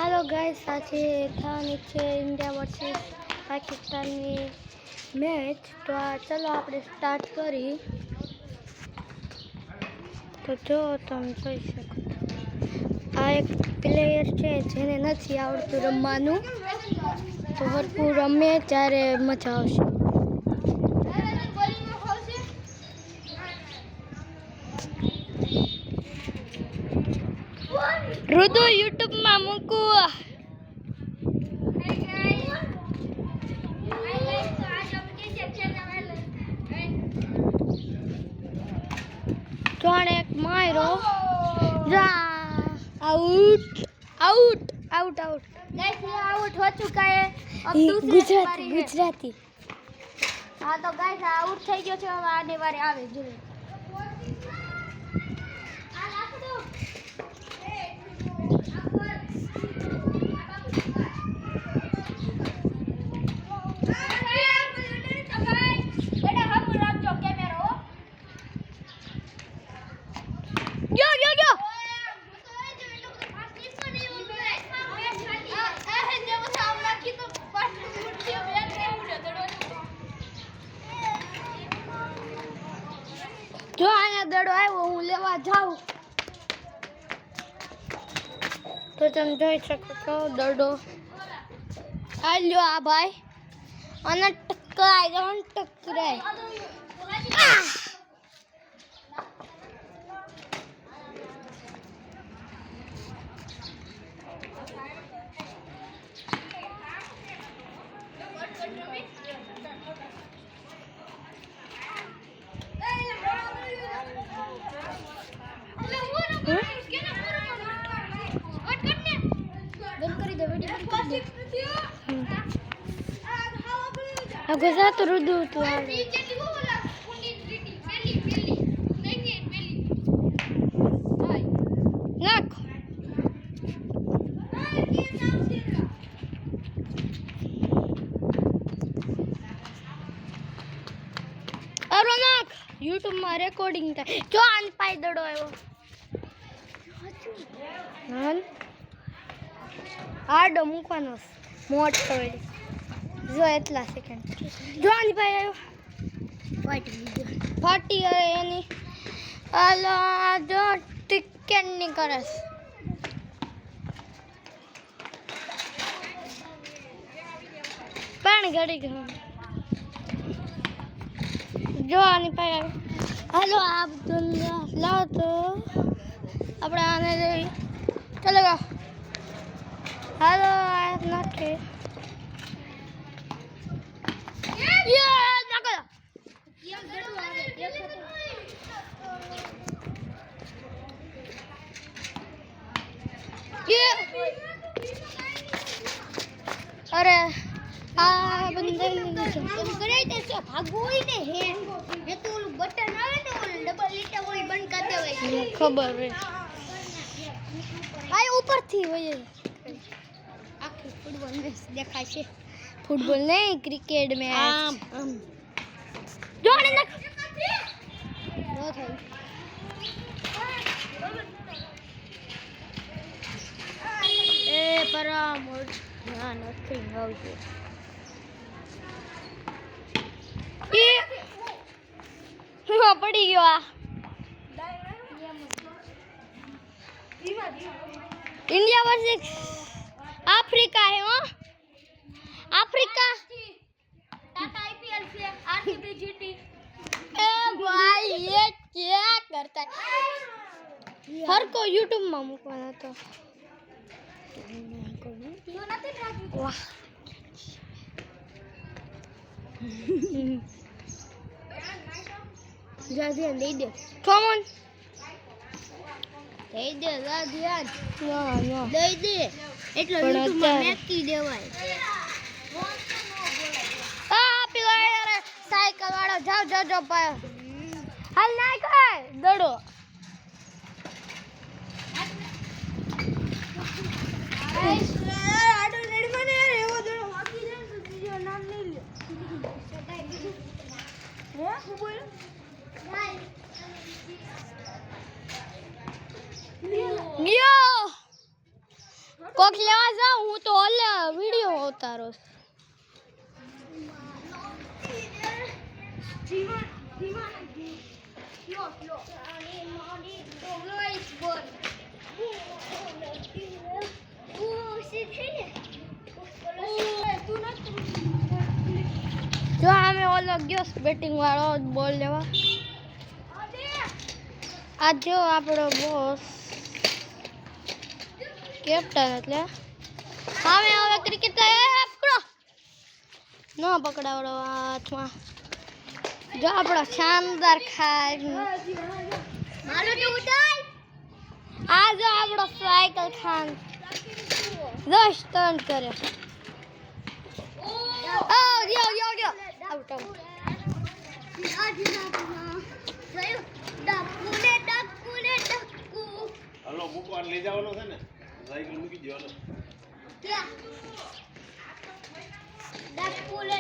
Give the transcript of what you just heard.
hello guys આજે થવાની છે ઇન્ડિયા વર્સિસ પાકિસ્તાનની મેચ તો ચલો આપણે સ્ટાર્ટ કરી તો જો તમે જોઈ શકો આ એક પ્લેયર છે જેને નથી આવડતું રમવાનું તો હરખું રમે ત્યારે મજા આવશે रुदु यूट्यूब में मुकू एक मारो जा out out out out guys ये आउट हो चुका है अब गुजराती गुजराती हां तो गाइस आउट થઈ ગયો છે હવે આને વારે આવે જો जो आया दड़ो आयो हूँ लेवा जाऊं तो तुम જોઈ શકો છો દડો આ લ્યો આ ભાઈ અને ટકરાઈ જવાનું ટકરાઈ aku satu rudu tu nak अरे nak YouTube में recording था जो आन पाई दड़ो आयो हां आडो મૂકવાનો મોટો જો એટલા સેકન્ડ જો આની ભાઈ આવ્યો ફાટી ગઈ એની આલા જો ટિકન ની કરસ પાણી ગળી ગયું જો આની ભાઈ આવ્યો હાલો અબ્દુલ્લા લાવ તો આપણે આને જઈ ચલો ગો हेलो नाके ये नाका ये गड़ो आवे ये अरे आ बंदे तुम करे तो भागो ही ने है ये तो बटन आवे ने वो डबल लीटा वो बंद कर देवे खबर है आए ऊपर थी वो ये फुटबॉल में देखा छे फुटबॉल नहीं क्रिकेट में आम जो ने न नो थाई ए परम ना નથી આવજો એ હું પડી ગયો આ इंडिया वर्सेस अफ्रीका है वो अफ्रीका टाटा आईपीएल से आरसीबी जीती ए भाई ये क्या करता है हर को YouTube में મૂકવાનો તો વાહ જલ્દી દે દે કમ ઓન દે દે ધ્યાન નો નો દે દે એટલો YouTube માં મેકી દેવાય આ પેલા યાર સાયકલ વાળો જાવ જાવ જાવ પાયો હાલ નાય કર દડો આડો રેડ મને યાર એવો દડો વાકી જાય તો બીજો નામ લઈ લે હે હું બોલ ગયો કોક લેવા જાઉં હું તો ઓલે વિડિયો ઉતારો જો અમે ઓલો ગયો બેટિંગ વાળો બોલ લેવા આ જો આપણો બોસ કેપ્ટન એટલે અમે હવે ક્રિકેટ પકડો ન પકડાવડો હાથમાં જો આપણો શાનદાર ખાન આ જો આપણો સાયકલ ખાન દસ ટર્ન કરે આઉટ હલો મૂકવાને લઈ જવાનો છે ને સાયકલ મૂકી દો હલો ડકુલે